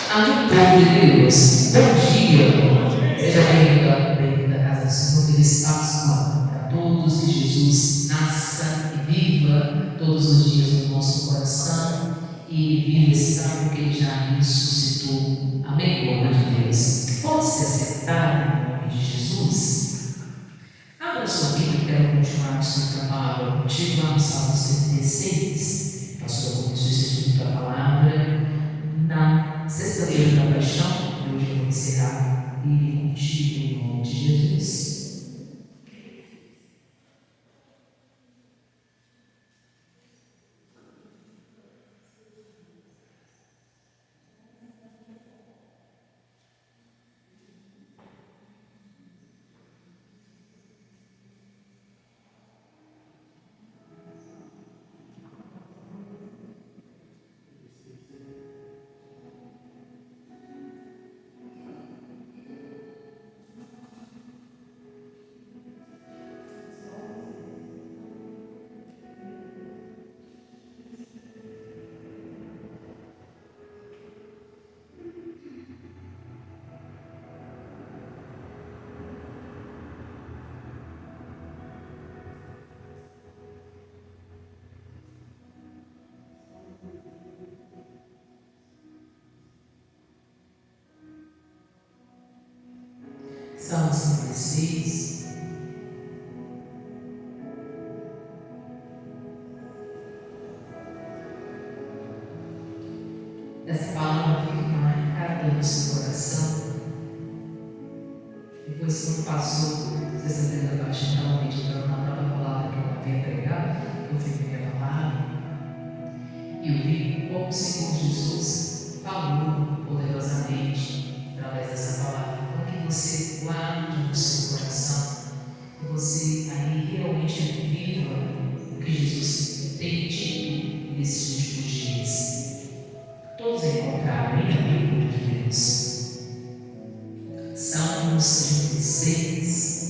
Amém, povo de Deus. Bom dia. Seja bem-vindo à casa do Senhor. Feliz Páscoa para todos. Que Jesus nasça e viva todos os dias no nosso coração e viva esse tempo que Ele já ressuscitou. Amém, povo de Deus. Pode se acertar no nome de Jesus? Abra sua Bíblia, quero continuar estudando a palavra contigo lá no Salmo 76. Pastor, começou esse estudo da palavra na sexta-feira da paixão, e hoje eu vou encerrar e contigo em nome de Jesus. Salmo 56. Essa palavra fica marcada no seu coração. Depois que passou, sexta-feira da paixão, estava meditando na própria palavra que eu havia pregado, eu fui minha palavra, e eu vi como o Senhor Jesus falou poderosamente através dessa palavra. Para que você guarde no seu coração, que você aí realmente viva o que Jesus tem dito nesses últimos dias. Todos encontraram em a Bíblia de Deus. Salmos 36.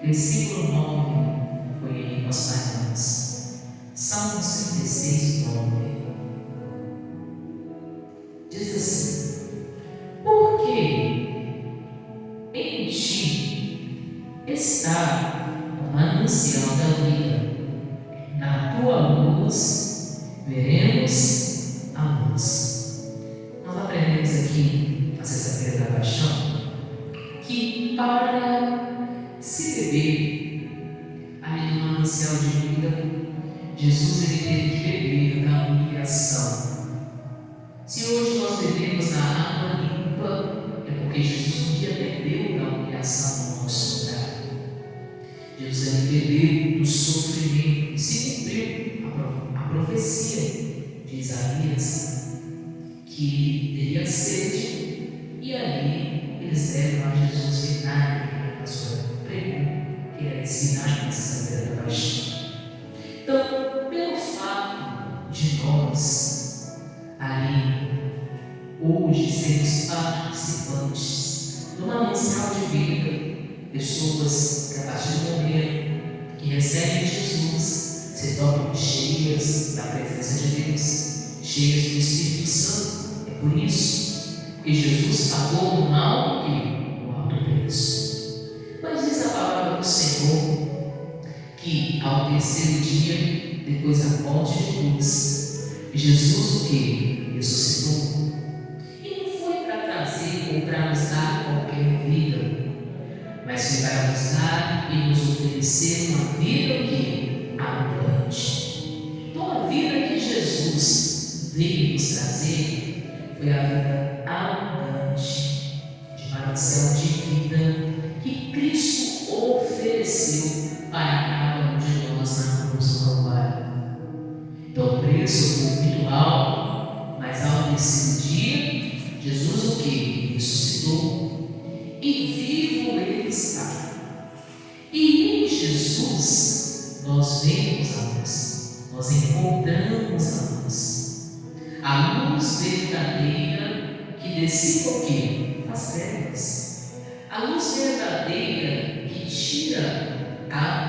Versículo 9 foi aí que nós paramos. Salmos 36, 9. Diz assim: porque em ti está o manancial da vida, na tua luz veremos a luz. Nós aprendemos aqui na sexta-feira da paixão que para se beber ali no manancial de vida, Jesus ele teve que beber da humilhação. Se hoje nós bebemos da água limpa, é porque Jesus um dia bebeu da humilhação no nosso lugar. Jesus ele bebeu do sofrimento e se cumpriu a profecia de Isaías que teria sede, e aí eles deram a Jesus vinagre. Que era ensinar nessa sexta-feira da paixão. Então, pelo fato de nós ali hoje sermos participantes do manancial de vida, pessoas que a partir do momento que recebem Jesus se tornam cheias da presença de Deus, cheias do Espírito Santo. É por isso que Jesus pagou no alto preço. Mas diz a palavra do Senhor que ao terceiro dia, depois da morte de cruz, Jesus o que? Ressuscitou. E não foi para trazer ou para nos dar qualquer vida, mas foi para nos dar e nos oferecer uma vida que abundante. Então a vida que Jesus veio nos trazer foi a vida abundante, de manancial de vida que Cristo ofereceu para cada um de nós na cruz do Calvário. Então o preço foi muito alto, mas ao terceiro dia, Jesus o que? Ressuscitou, e vivo Ele está. E em Jesus nós vemos a luz, nós encontramos a luz verdadeira que dissipa o que? As trevas. A luz verdadeira que tira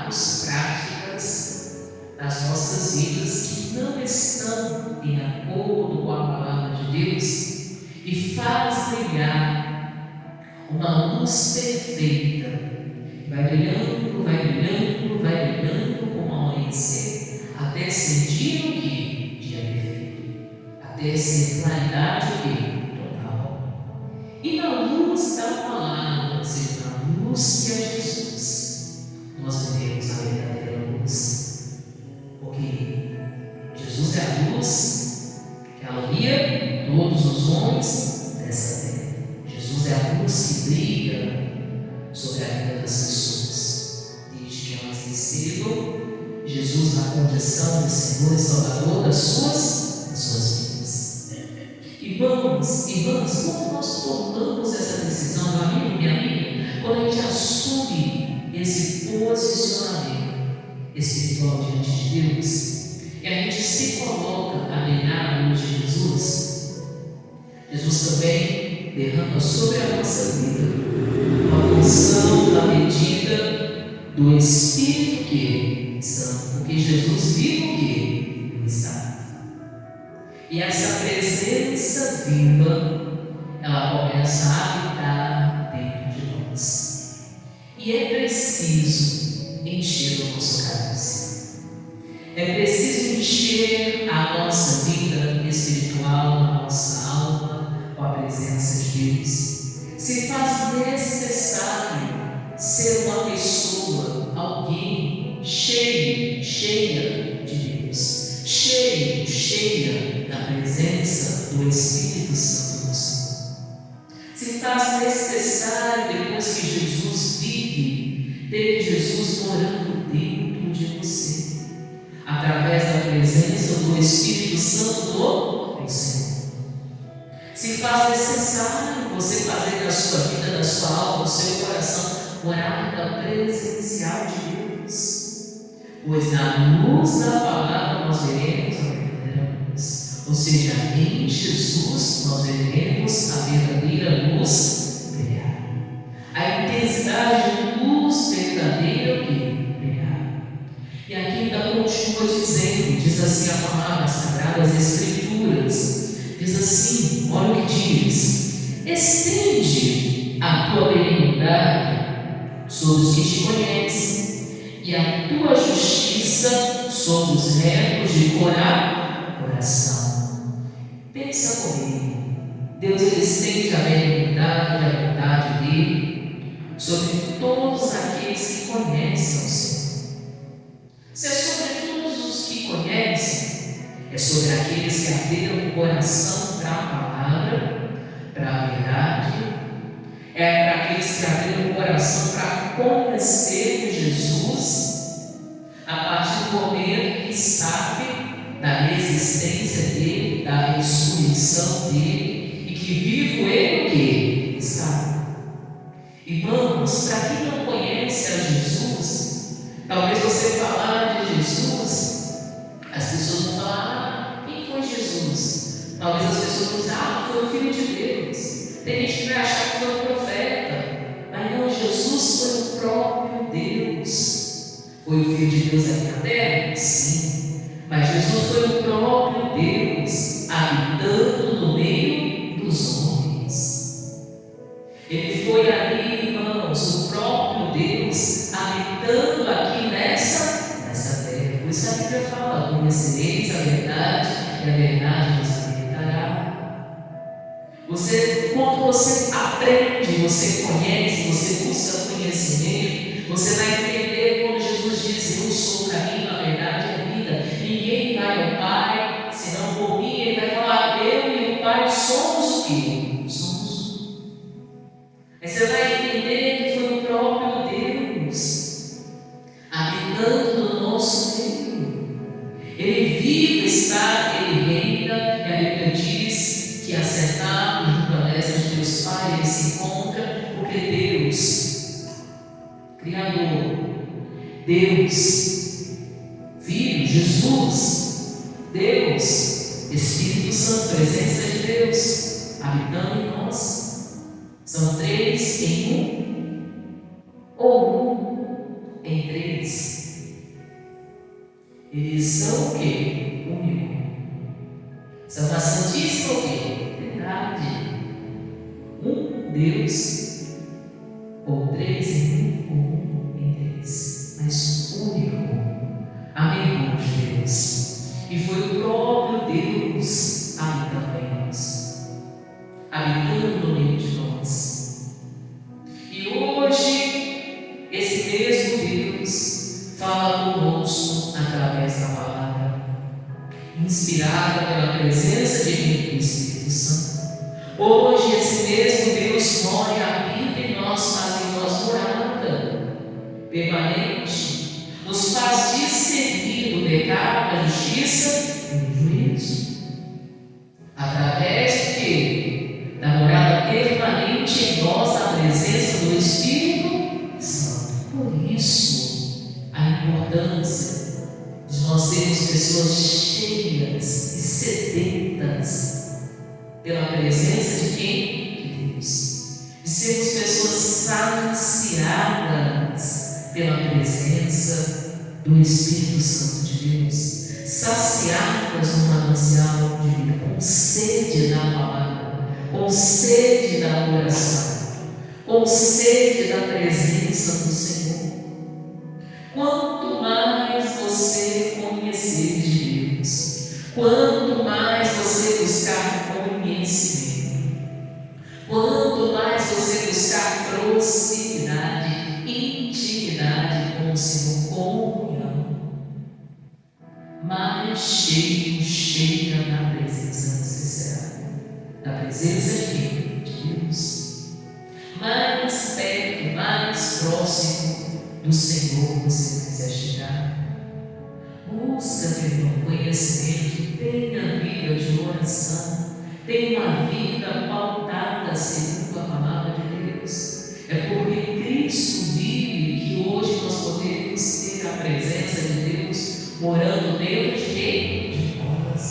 atos, práticas nas nossas vidas que não estão em acordo com a palavra de Deus e faz brilhar uma luz perfeita, vai brilhando, vai brilhando, vai brilhando como ao amanhecer, até ser dia o quê? Dia perfeito, até ser claridade o quê? Total. E na luz da palavra, ou seja, na luz que é Jesus, nós veremos a verdadeira luz, porque Jesus é a luz que alumbra todos os homens dessa terra. Jesus é a luz que brilha sobre a vida das pessoas, desde que elas recebam Jesus na condição de Senhor e Salvador das suas vidas. Irmãos, como nós tomamos essa decisão, meu amigo, minha amiga, quando a gente assume esse posicionamento espiritual diante de Deus, e a gente se coloca a brilhar a luz de Jesus, Jesus também derrama sobre a nossa vida uma porção da medida do Espírito Santo, porque Jesus vive o que? No Estado. E essa presença viva, ela começa a habitar dentro de nós. E é preciso encher o nosso cálice. É preciso encher a nossa vida espiritual, a nossa alma, com a presença de Deus. Se faz necessário ser uma pessoa, alguém cheia de Deus, cheia da presença do Espírito Santo no Senhor. Se faz necessário, depois que Jesus vive, ter Jesus morando dentro de você, através da presença do Espírito Santo do Senhor. Se faz necessário você fazer da sua vida, da sua alma, do seu coração, morada presencial de Deus, pois na luz da palavra nós veremos a verdadeira luz, ou seja, em Jesus nós veremos a verdadeira luz brilhar, a intensidade de luz verdadeira que brilhar. E aqui ainda continua dizendo, diz assim a palavra, as Sagradas Escrituras, diz assim, olha o que diz: estende a tua benignidade sobre os que te conhecem, e a tua justiça sobre os retos de coração. Pensa comigo, Deus ele estende a benignidade e a bondade dele sobre todos aqueles que conhecem o Senhor. Se é sobre todos os que conhecem, é sobre aqueles que abriram o coração para a palavra, para a verdade, é para aqueles que abriram o coração para conhecer Jesus, a partir do momento que sabe da existência dele, da ressurreição dele, e que vivo ele o que está. Irmãos, para quem não conhece a Jesus, talvez você falar de Jesus, as pessoas vão falar: quem foi Jesus? Talvez as pessoas vão dizer: foi o Filho de Deus. Tem gente que vai achar que foi um profeta, mas não, Jesus foi o próprio Deus. Foi o Filho de Deus aqui na terra? Sim, mas Jesus foi o próprio Deus habitando no meio dos homens. Ele foi ali, irmãos, o próprio Deus habitando aqui nessa terra. Por isso a Bíblia fala: conhecereis a verdade e a verdade vos libertará. Quando você aprende, você conhece, você busca conhecimento, você vai entender quando Jesus diz: eu sou o caminho, a verdade e a vida. Ninguém vai ao Pai senão por mim. Ele vai falar: eu e o Pai somos o quê? Somos um. Aí você vai entender que foi o próprio Deus habitando no nosso meio. Ele vive, está, ele reina, e a Bíblia diz que assentado junto à mesa de Deus Pai, ele se encontra, porque Deus, Criador, Deus, Filho, Jesus, Deus, Espírito Santo, presença de Deus, habitando em nós. São três em um, ou um em três. Eles são o quê? Único. São a Santíssima o quê? Verdade. Um Deus, ou três em um em três, mas único. Amém, irmãos de Deus. E foi o próprio Deus habitando em nós, habitando no meio de nós. E hoje, esse mesmo Deus fala conosco através da palavra, inspirada pela presença divina do Espírito Santo. Hoje, esse mesmo Deus mora e habita em nós, faz em nós morada permanente, nos faz discernir o pecado, a justiça e o juízo, através de quê? Da morada permanente em nós, a presença do Espírito Santo. Por isso, a importância de nós sermos pessoas cheias e sedentas pela presença de quem? De Deus. De sermos pessoas saciadas pela presença do Espírito Santo de Deus, saciadas no manancial de vida, com sede da palavra, com sede da oração, com sede da presença do Senhor. Quanto mais você conhecer de Deus, quanto mais você buscar conhecimento, quanto mais você buscar proximidade, intimidade com o Senhor, comunhão, mais cheia da presença você será, da presença de Deus, mais perto, mais próximo do Senhor você quiser chegar. Busca, meu irmão, conhecimento, tenha vida de oração, tenha uma vida pautada segundo a palavra de Deus. É porque Cristo vive que hoje nós podemos ter a presença de Deus morando dentro de quem? De nós.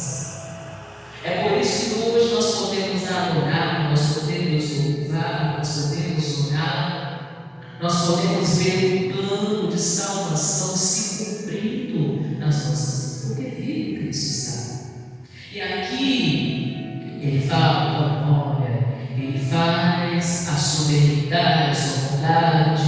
É por isso que hoje nós podemos adorar, nós podemos louvar, nós podemos orar, nós podemos ver o plano de salvação se cumprindo nas nossas vidas, porque vive Cristo está. E aqui ele fala, olha, ele faz a soberanidade, a sua bondade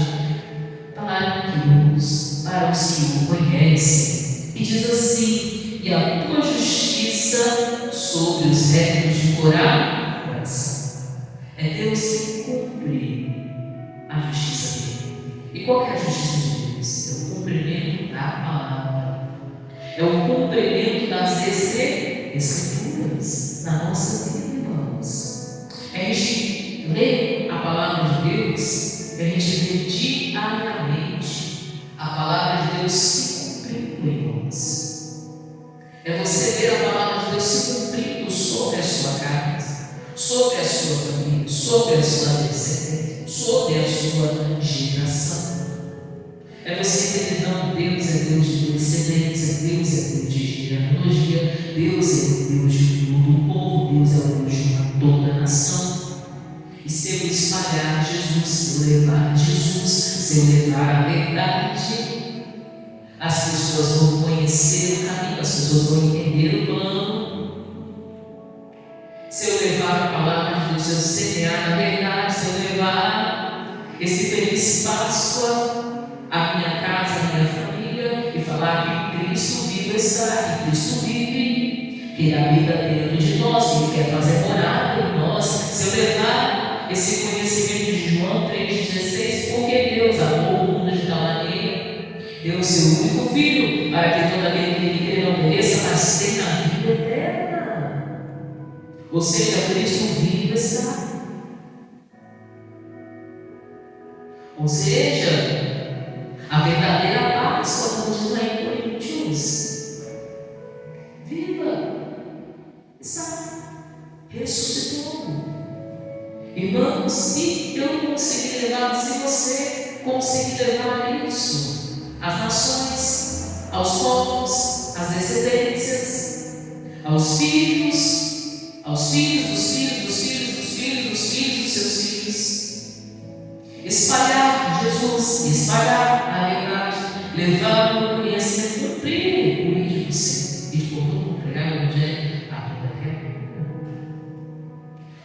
para os que o conhecem, e diz assim: e a tua justiça sobre os retos de coração. É Deus que cumpre a justiça dele. E qual é a justiça de Deus? É o cumprimento da palavra, é o cumprimento das Escrituras na nossa vida, irmãos. É a gente ler a palavra de Deus, é a gente ver diariamente a palavra de Deus se cumprindo em nós. É você ver a palavra de Deus se cumprindo sobre a sua casa, sobre a sua família, sobre a sua descendência, sobre a sua geração. É você entender, não, Deus é Deus de descendência, Deus é Deus de genealogia, Deus é o Deus de todo o povo, Deus é o Deus de toda a nação. E se eu espalhar Jesus, se eu levar Jesus, se eu levar a verdade, as pessoas vão conhecer o caminho, as pessoas vão entender o plano. Se eu levar a palavra de Deus, se eu semear a verdade, se eu levar esse feliz Páscoa à minha casa, à minha família, e falar que Cristo vivo está, que Cristo vive, que Ele habita dentro de nós, que Ele quer fazer morada em nós. Se eu levar esse conhecimento de João 3,16, porque Deus amou o mundo de tal maneira, deu o seu único Filho, para que toda aquele que Ele crê não pereça, mas tenha a vida eterna. Ou seja, Cristo vivo está. Ou seja, a verdadeira Páscoa, como diz lá em Coríntios, viva, está, ressuscitou. Irmãos, se eu não conseguir levar, se você conseguir levar isso às nações, aos povos, às descendências, aos filhos dos filhos, dos filhos, dos filhos, dos filhos, dos filhos dos seus filhos, espalhar Jesus, espalhar a verdade, levar o conhecimento, cumprir o disse, e por todo mundo pregar o evangelho a toda criatura.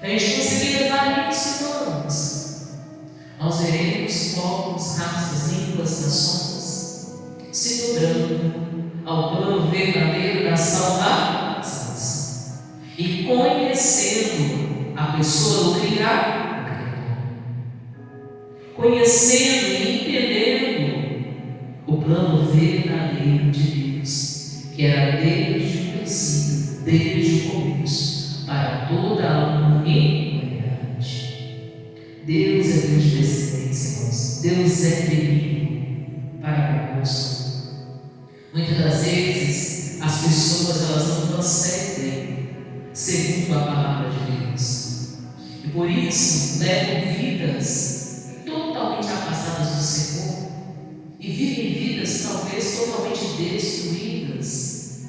A gente conseguir levar isso, irmãos, nós veremos povos, raças, línguas, nações se dobrando ao plano verdadeiro da salvação e conhecendo a pessoa do Criador, conhecendo e entendendo o plano verdadeiro de Deus, que era desde o princípio, desde o começo, para toda a humanidade. Deus é Deus de descendência, irmãos. Deus é terrível para conosco. Muitas das vezes as pessoas elas não procedem segundo a palavra de Deus e por isso levam vidas totalmente afastadas do Senhor e vivem vidas talvez totalmente destruídas,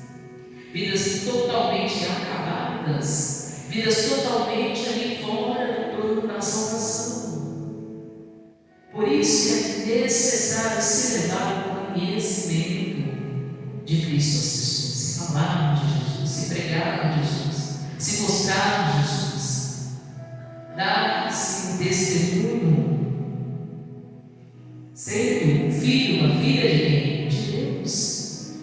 vidas totalmente acabadas, vidas totalmente ali fora do plano da salvação. Por isso é necessário se levar ao conhecimento de Cristo às pessoas, se falar de Jesus, se pregar de Jesus, se mostrar de Jesus, dar-se um testemunho, sendo um filho, uma filha de quem? De Deus,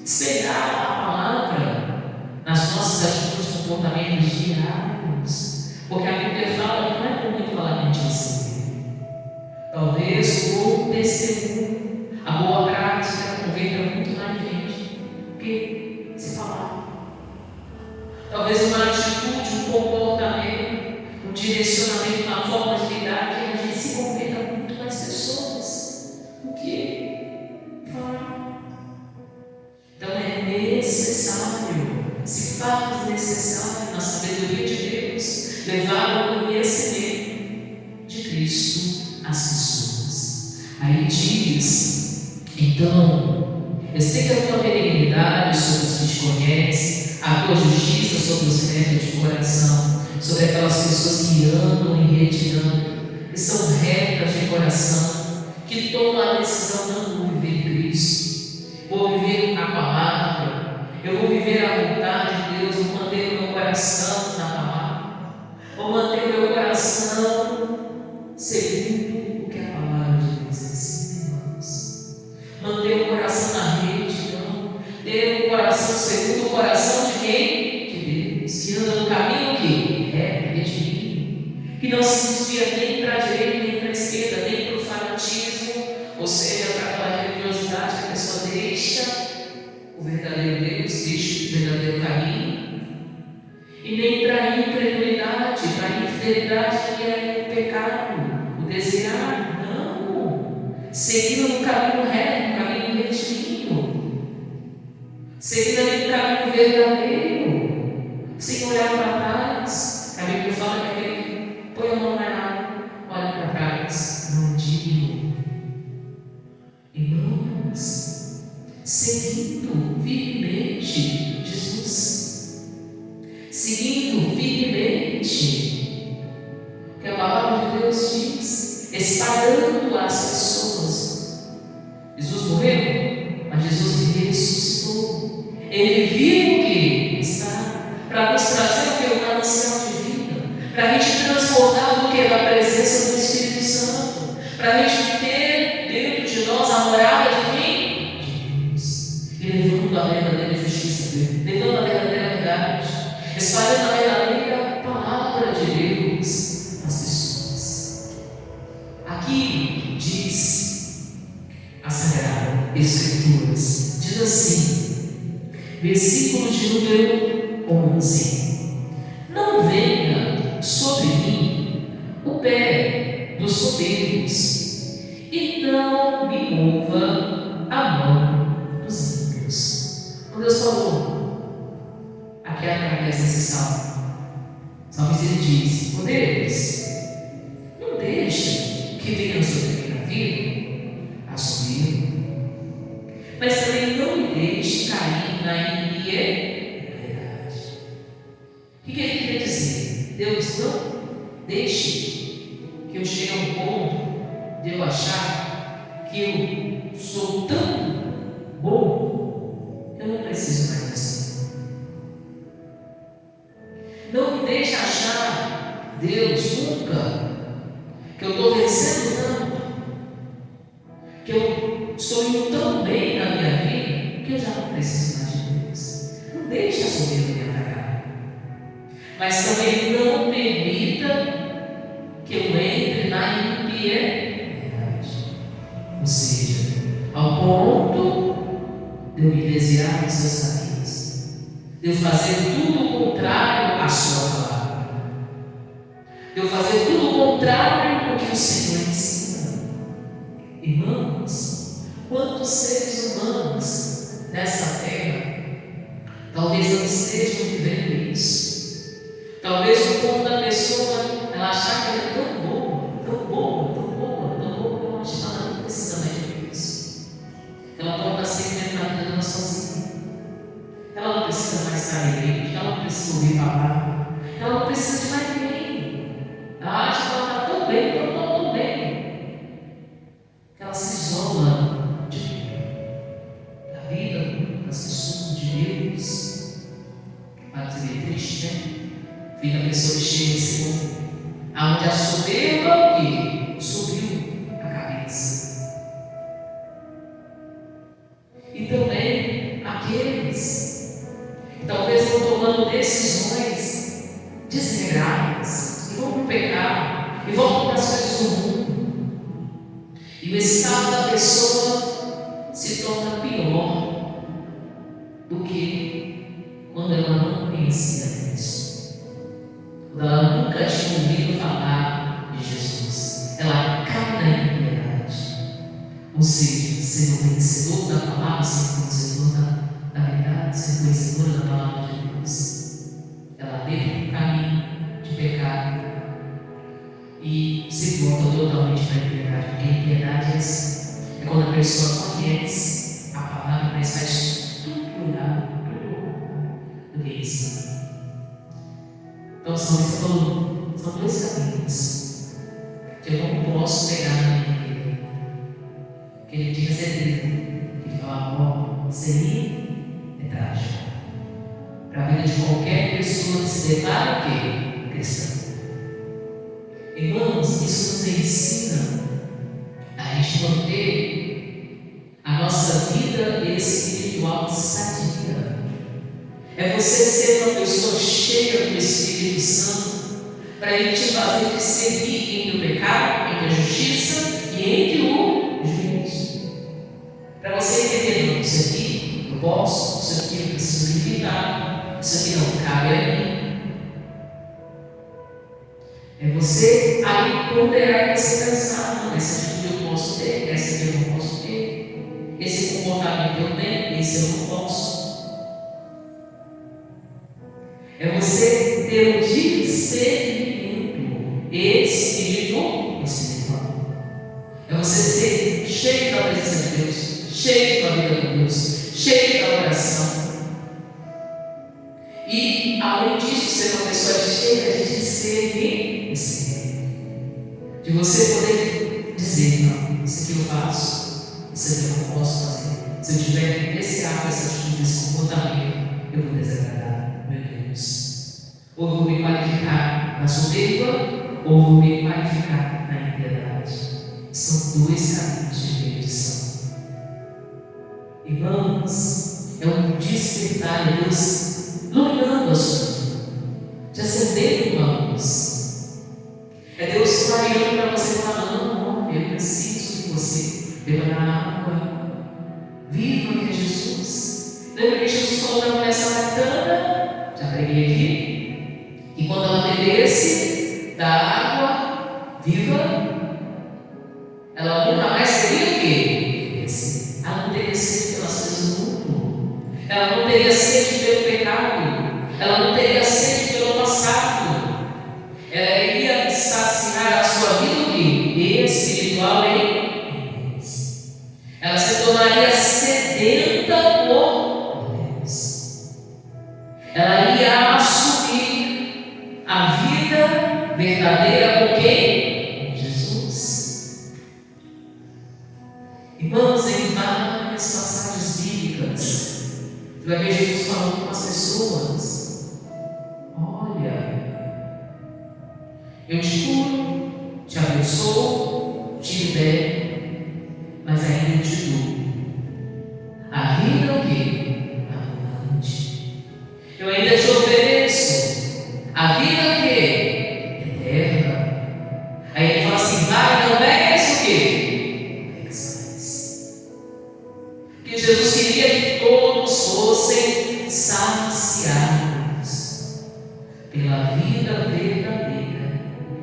espelhar a palavra nas nossas atitudes, comportamentos diários, porque a Bíblia fala que não é por muito falar que a gente recebe, talvez o bom testemunho, a boa prática converta muito mais gente. Porque se falar, talvez uma atitude, um comportamento, um direcionamento na forma de lidar, que a gente se converta muito mais pessoas. O que? Falar. Então é necessário, se faz necessário, na sabedoria de Deus, levar o conhecimento de Cristo às pessoas. Aí diz, então, estenda a tua benignidade sobre os que te conhecem, a tua justiça sobre os retos de coração, sobre aquelas pessoas que andam em retidão, que são retas de coração, que tomam a decisão não vou viver Cristo, vou viver a palavra, eu vou viver a vontade de Deus, vou manter o meu coração na palavra, vou manter o meu coração segundo o que a palavra de Deus ensina, irmãos. Manter o coração na retidão, ter um coração segundo o coração de quem? De Deus, que anda no caminho que é retilíneo, que não se desvia nem para a direita, nem para a esquerda, nem para o fanatismo, ou seja, para aquela religiosidade que a pessoa deixa o verdadeiro Deus, deixa o verdadeiro caminho, e nem para a incredulidade, para a infidelidade que é o pecado, o desviar, não, seguindo no caminho reto, no caminho retilíneo, seguindo ali no caminho verdadeiro, sem olhar para trás. A Bíblia fala que aquele que põe a mão na água, olha para trás, não digno. Irmãos, seguindo firmemente Jesus, seguindo firmemente o que a palavra de Deus diz, espalhando as pessoas. Jesus morreu, mas Jesus ressuscitou. Ele viu o que está para nos trazer o que? O manancial de vida, para a gente transformar o que? Da presença do Espírito Santo, para a gente ter dentro de nós a morada de quem? De Deus. E levando a verdadeira justiça dele, levando a verdadeira verdade, espalhando a verdadeira palavra de Deus às pessoas. Aqui diz a Sagrada Escrituras, diz assim, versículo de número 11: não venha sobre mim o pé dos soberbos, e não me mova a mão dos ímpios. Quando Deus falou, aqui é através desse salmo, o salmista ele diz: oh Deus, não deixe que venha sobre mim na vida a soberba, mas também não me deixe cair na impiedade. O que ele queria dizer? Deus, não deixe que eu chegue a um ponto de eu achar que eu sou tão bom que eu não preciso mais disso. achar, Deus, nunca, que eu estou vencendo tanto, que eu estou indo tão bem na minha vida, que eu já não preciso mais de Deus. Não deixe a soberba me atacar, mas também não permita que eu entre na impiedade, ou seja, ao ponto de eu me desviar dos seus caminhos, de eu fazer tudo o contrário à sua palavra, de eu fazer tudo o contrário ao que o Senhor ensina. Irmãos, quantos seres humanos nessa terra talvez não estejam vivendo isso? Talvez o ponto da pessoa ela achar que ela é tão boa, tão boa, tão boa, tão boa, que ela acha que ela não precisa mais de isso. Ela pode estar sempre na vida dela sozinha. Ela não precisa mais estar em igreja, ela não precisa ouvir falar, ela não precisa de mais ninguém. Ela acha que ela está tão bem, tão bem, que ela se isola da vida, das pessoas, de Deus. Pode ser triste, né? Fica a pessoa cheia desse mundo, aonde a soberba que subiu a cabeça. E também aqueles que talvez estão tomando decisões desregradas e vão para o pecado e voltam para as coisas do mundo, e o estado da pessoa se torna pior do que quando ela não conhecia Deus, quando ela nunca tinha ouvido falar de Jesus. Ela cai na impiedade, ou seja, ser conhecedor da palavra, ser conhecedor da verdade, ser conhecedora da palavra de Deus. Ela deixa um caminho de pecado e se volta totalmente para a impiedade, porque a impiedade é quando a pessoa conhece a palavra, mas faz tudo errado do que ensina. Então, são dois caminhos que eu não posso pegar na minha vida. Que ele tinha certeza, que ele falava: seria trágico para a vida de qualquer pessoa que se declara o quê? Cristã. Irmãos, isso nos ensina a gente manter a nossa vida espiritual sadia. É você ser uma pessoa cheia do Espírito Santo, para ele te fazer discernir entre o pecado, entre a justiça e entre o juízo. Para você entender: não, isso aqui eu posso, isso aqui eu preciso limitar, isso aqui não cabe a mim. É você aí ponderar esse pensar: não, essa atitude eu posso ter, essa aqui eu não posso ter, esse comportamento eu tenho, esse eu não posso. É você ter o discernimento espiritual. É você ser cheio da presença de Deus, cheio da vida de Deus, cheio da oração. E, além disso, ser uma pessoa cheia de discernimento, de você poder dizer: não, isso aqui eu faço, isso aqui eu não posso fazer. Se eu tiver esse ato, essa atitude, esse comportamento, eu vou desagradar meu Deus. Ou vou me qualificar na soberba, ou vou me qualificar na impiedade. São dois caminhos de perdição. Irmãos, é um despertar de Deus iluminando a sua vida, te acendendo uma luz. É Deus clareando para você falar: não, eu preciso que você beba na água, viva que é Jesus. Lembra que Jesus falou para a mulher samaritana? Já preguei aqui. E quando ela bebesse da água viva, ela nunca mais seria o quê? Ela não teria sede pelas coisas do mundo, ela não teria sede pelo pecado, ela não teria sede pelo passado. Ela iria saciar a sua vida espiritual em Deus. Ela se tornaria sedenta por Deus. Ela ia assumir a vida verdadeira com quem? Jesus. Irmãos, em várias passagens bíblicas, você vai ver Jesus falando com as pessoas: olha, Eu te curo, te abençoo, te libero, mas ainda eu te dou a vida o quê? Abundante. Eu ainda te ofereço a vida o quê? Eterna. Aí ele fala assim, vai, não pegues o quê? Pegues. Que Jesus queria que todos fossem saciados pela vida verdadeira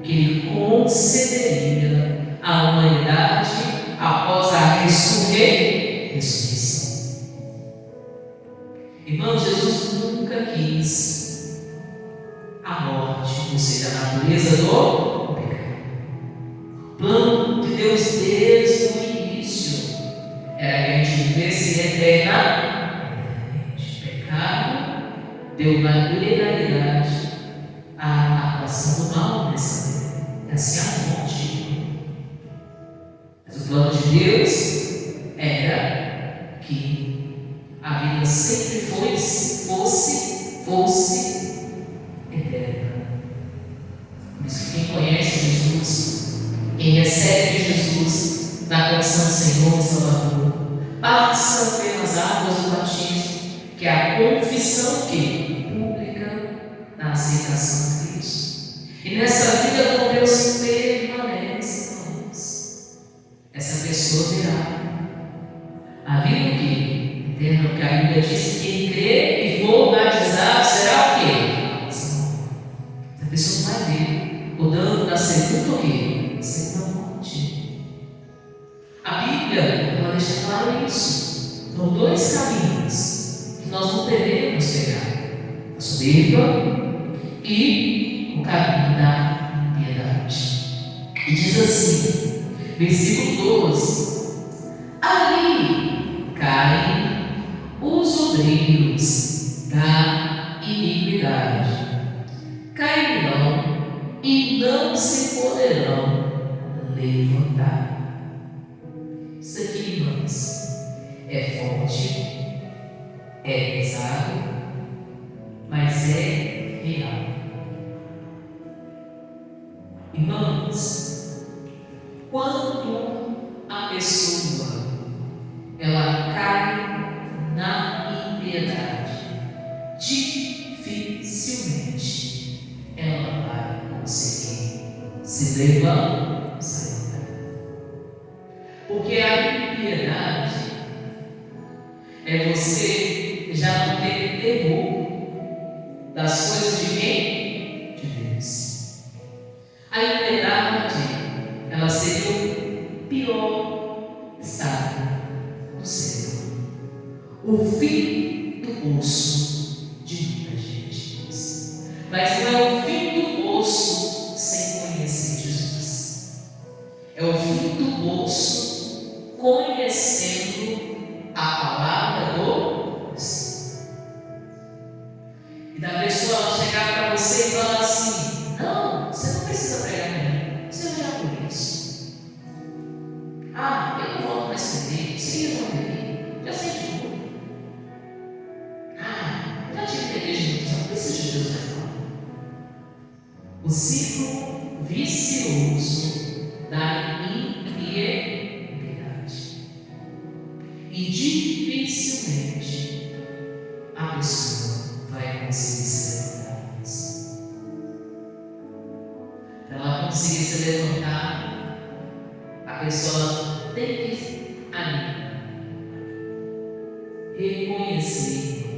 que Ele concederia à humanidade após a ressurreição. Irmão, Jesus nunca quis a morte, ou seja, a natureza do pecado. O plano de Deus desde o início era que a gente vivesse eternamente. O pecado deu na legalidade a atuação do mal nessa terra, assim a morte. Mas o plano de Deus era que a vida sempre fosse eterna. Por isso que quem conhece Jesus, quem recebe Jesus na condição de Senhor e Salvador, passa pelas águas do batismo, que é a confissão pública na aceitação de Cristo. E nessa vida com Deus permanece, irmãos. Essa pessoa verá a vida eterna, porque a Bíblia diz que quem crê e for batizado será o quê? Essa pessoa não vai ver o dano da segunda segunda morte. A Bíblia, ela deixa claro isso. São dois caminhos que nós não devemos pegar: a soberba e o caminho da impiedade. E diz assim, versículo 12: ali caem os obreiros da iniquidade, cairão e não se poderão levantar. Isso aqui, irmãos, é forte, é pesado, mas é real. Irmãos, quando a pessoa ela cai na impiedade, dificilmente ela vai conseguir se levantar. Porque a impiedade é você já não ter temor das coisas de quem? De Deus. A impiedade, ela seria o pior estado do ser. O fim do poço de muita gente. Mas não é o fim do poço sem conhecer Jesus. É o fim do poço conhecendo a palavra do Deus. E da pessoa ela chegar para você e falar assim: não, você não precisa pregar para mim, você já conhece. Ah, eu não volto mais para ele, você já não bebi, já sei de tudo. Ah, já tive igreja, não preciso de Deus mais não. O ciclo vicioso da impiedade. E dificilmente a pessoa vai conseguir se levantar. Para ela conseguir se levantar, a pessoa tem que ali reconhecer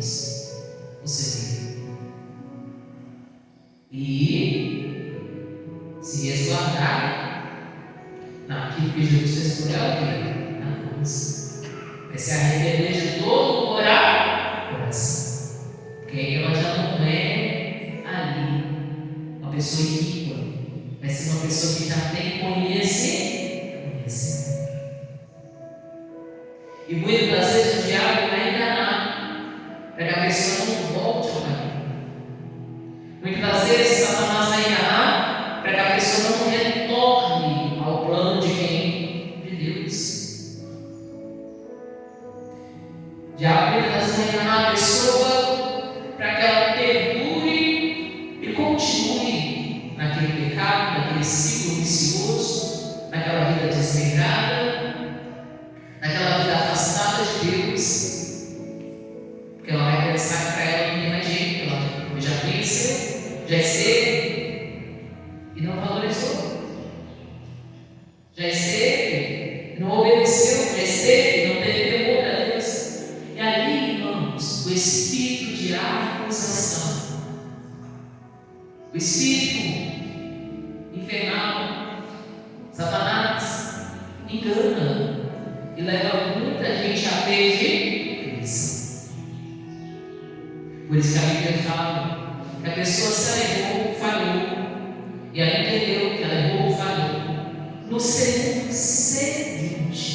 o seu erro e se resguardar naquilo que Jesus fez por ela, na cruz. Vai se arrepender de todo o coração, porque aí ela já não é ali uma pessoa iníqua, vai ser uma pessoa que já tem conhecimento. E muitas das vezes o diabo vai enganar para que a pessoa não volte ao caminho. Muitas das vezes Satanás vai enganar para que a pessoa não retorne ao plano de quem? De Deus. O diabo muitas vezes vai enganar a pessoa para que ela perdure e continue naquele pecado pecado, naquele ciclo vicioso, naquela vida desregrada, naquela vida afastada de Deus, porque ela vai pensar para ela não tem mais jeito, ela já conheceu, já esteve e não valorizou, já esteve e não obedeceu, já esteve e não teve temor a Deus. E ali, irmãos, o espírito de acusação, o espírito infernal, Satanás, engana e leva muita gente a perdição. Por isso que a Bíblia fala que a pessoa, se ela errou, falhou, e ela entendeu que ela errou, falhou, no segundo seguinte,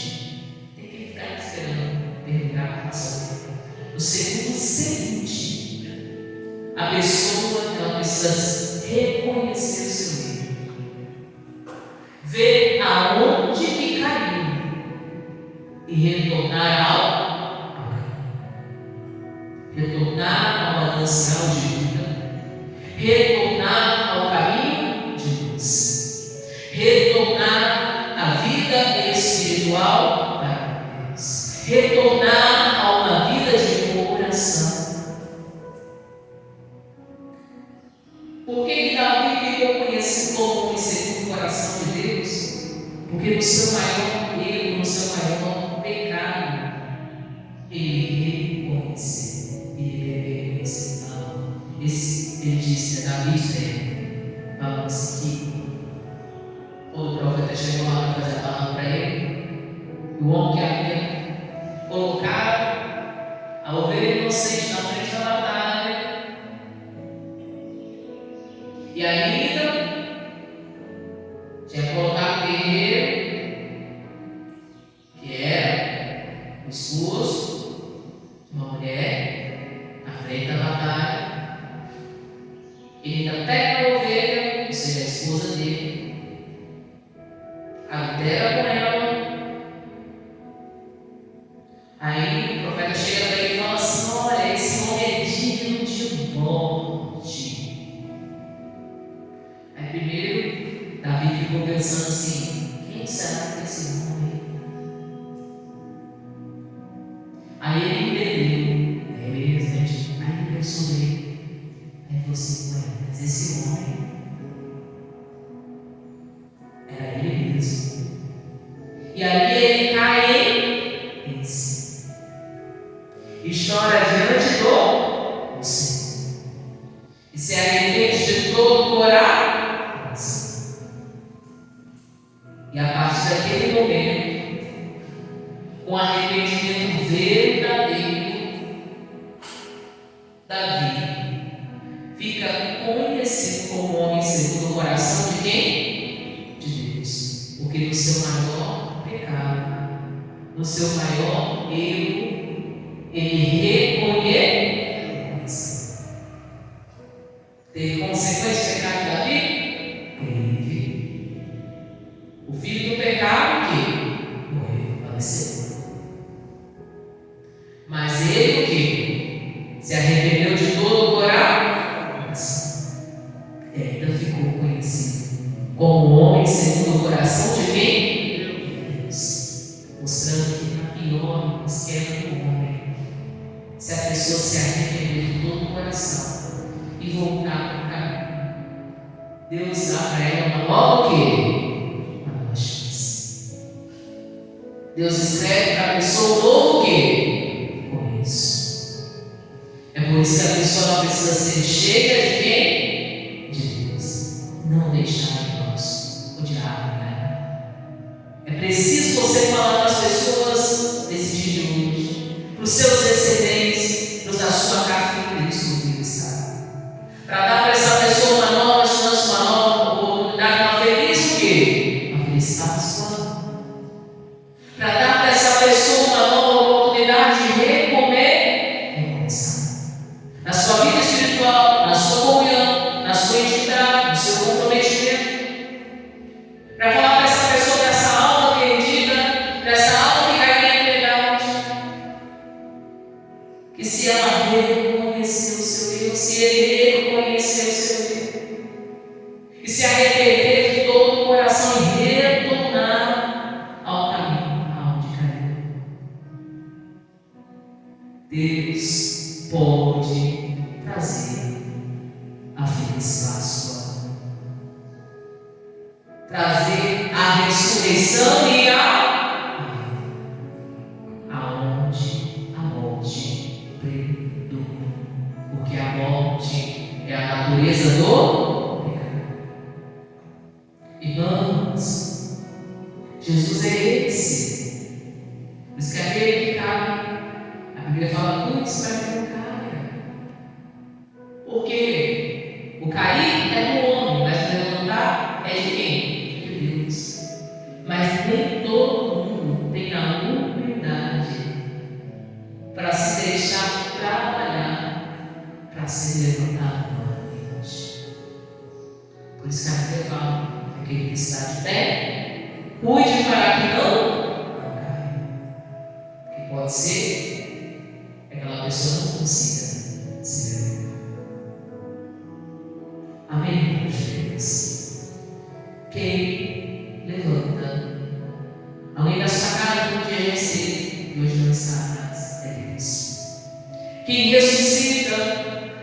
tem que ficar esperando terminar a sua vida. No segundo seguinte, a pessoa ela precisa reconhecer o seu erro, ver aonde que caiu e retornar ao manancial de vida, retornar ao caminho de luz, retornar à vida espiritual da Deus, retornar a uma vida de oração. Por que Davi ficou conhecido como o segundo coração de Deus? Porque no seu maior erro, no seu maior pecado, ele reconheceu. Ele disse a Davi, vamos aqui. O profeta chegou lá para fazer a palavra para ele. O homem que havia colocado a ovelha inocente na frente da batalha, e ainda tinha colocado o guerreiro, que era o esposo de uma mulher, na frente da batalha. Ele ainda pega a ovelha, ou seja, a esposa dele, adultera com ela. Aí o profeta chega para ele e fala assim: olha, esse homem é digno de morte. Aí primeiro Davi ficou pensando assim: quem será que é esse homem? Aí ele entendeu, é beleza, gente. Aí ele pensou nele. Aí ele falou assim: ué, mas esse homem era ele mesmo. E ali ele cai em si e chora diante do Senhor e se arrepende de todo o coração. E a partir daquele momento, com arrependimento verdadeiro, Davi fica conhecido como homem segundo o coração de quem? De Deus. Porque no seu maior pecado, no seu maior erro, ele reconhece. Teve consequência do pecado de Davi? Teve. O filho do pecado que morreu, faleceu. Mas ele o que? Se arrependeu de todo o coração. Ainda ficou conhecido como homem segundo o coração de quem? Deus. Mostrando que na pior esquerda do homem, se a pessoa se arrepender de todo o coração e voltar para o caminho, Deus dá para ela uma nova o quê? Uma nova chance. Deus escreve para a pessoa um novo o quê? Começo. É por isso que a pessoa não precisa ser cheia de quem? De Deus. Não deixar, irmãos, o diabo enganar. É preciso você falar para as pessoas nesse dia de hoje, para os seus descendentes, para os da sua casa em Cristo, para dar para essa pessoa uma nova chance, uma nova oportunidade, uma feliz o quê? Uma feliz Páscoa. Para dar para essa pessoa uma nova oportunidade de recomeçar. Na sua vida espiritual, na sua comunhão, na sua intimidade, no seu comprometimento. Para falar para essa pessoa dessa alma perdida, dessa alma que caiu na impiedade, que se ela reconhecer o seu erro, se ele reconhecer o seu erro, e se arrepender Deus pode trazer a feliz Páscoa, trazer a ressurreição e aonde a morte predominou, porque a morte é a natureza do pecado. Irmãos, Jesus é esse. Por isso que aquele que cai, a Bíblia fala, muitos para que não caia. Por quê? O cair é do homem, mas o levantar é de quem? De Deus. Mas nem todo mundo tem a humildade para se deixar trabalhar para ser levantado novamente. Por isso que a Bíblia fala, aquele que está de pé, cuide para que não caia. Que pode ser que aquela pessoa não consiga se levantar. Amém, meus Deus? Quem levanta alguém da sua casa no dia de ser e hoje não está mais, é Deus. Quem ressuscita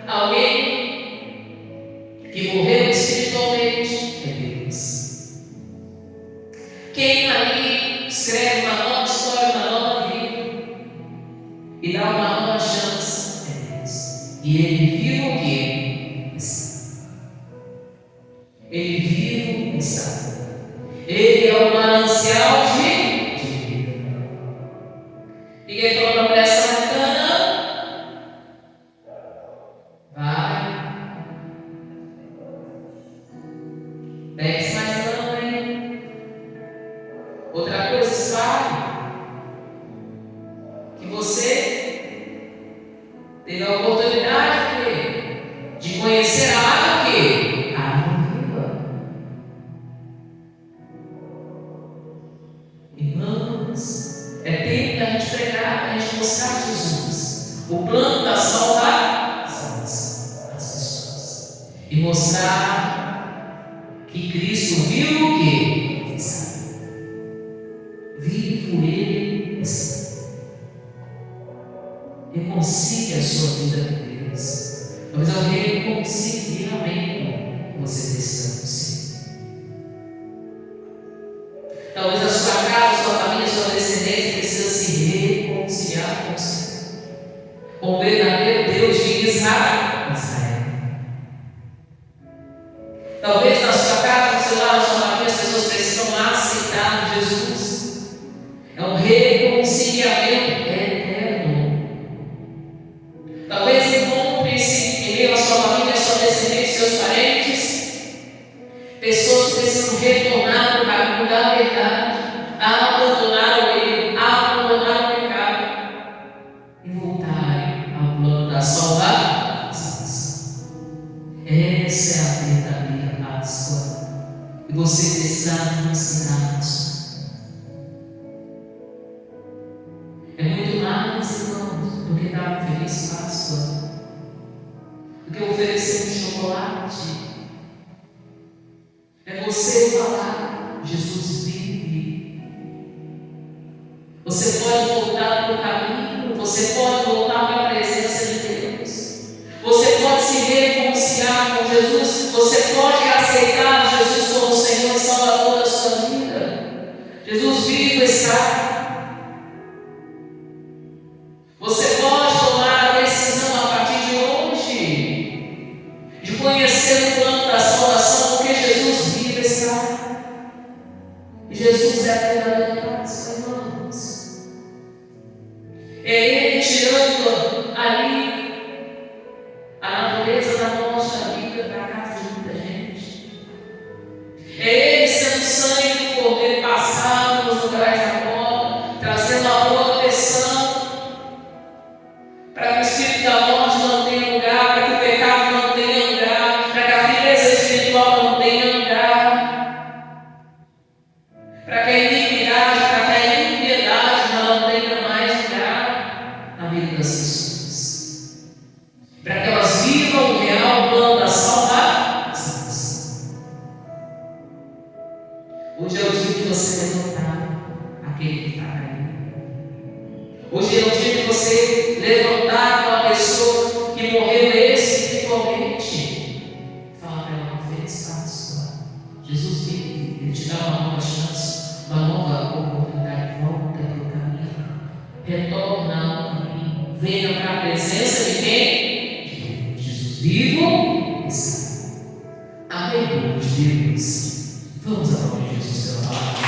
alguém que morreu espiritualmente, é Deus. Quem ali escreve uma nova história, uma nova vida e dá uma nova chance, é Deus. E Ele vive o que está. Ele vive está. Ele é o manancial de vida. Ninguém falou para a mulher samaritana? Vai. Desce mais não, hein? Outra coisa, espalhe. Que você teve a oportunidade de conhecer a água que? A água viva. Irmãos, é tempo da gente pregar, da gente mostrar Jesus, o plano da salvação das pessoas, e mostrar que Cristo viu o que? Vivo Ele está. Reconcilie a sua vida com Deus. Talvez alguém reconcilie com você precisando consigo. Talvez a sua casa, a sua família, a sua descendência precisa se reconciliar com o Senhor, com o verdadeiro Deus de Israel. Talvez na sua casa, no seu lar, na sua família, as pessoas precisam aceitar Jesus. É um reconciliamento eterno. Talvez encontre-se em meio à sua família, à sua descendência, seus parentes, pessoas que precisam retornar para o caminho da verdade, abandonar o erro, abandonar o pecado e voltarem ao plano da salvação. Essa é a verdadeira Páscoa. E você precisa ensinar isso. É muito mais, irmãos, do que dar uma feliz Páscoa, do que oferecer um chocolate. É você falar, Jesus vive. Você pode voltar para o caminho, você pode voltar para a presença de Deus. Você pode se reconciliar com Jesus, você pode aceitar Jesus como Senhor e Salvador da sua vida. Jesus vivo está. Você pode tomar a decisão a partir de hoje de conhecer o plano da salvação, porque Jesus vive está. E Jesus é a verdadeira Páscoa, irmãos. É Ele tirando ali a natureza da morte da vida para a casa de muita gente. É Ele sendo sangue do Cordeiro passado nos lugares da porta, trazendo a proteção para que o espírito da morte não tenha lugar, para que o pecado não tenha lugar, para que a frieza espiritual não tenha lugar, para que a iniquidade, para que a impiedade não tenha mais lugar na vida das pessoas, para que elas vivam o real plano da salvação. Hoje é o dia de você levantar aquele que está caído. Hoje é o dia de você você levantar aquela pessoa que morreu espiritualmente. Fala para ela, não fez espaço. Jesus vive, Ele te dá uma nova chance, uma nova oportunidade. Volta para o caminho, retorna ao caminho, venha para a presença de quem? De Deus. Jesus vivo está. Amém, povo de Deus. Vamos aplaudir Jesus pela palavra.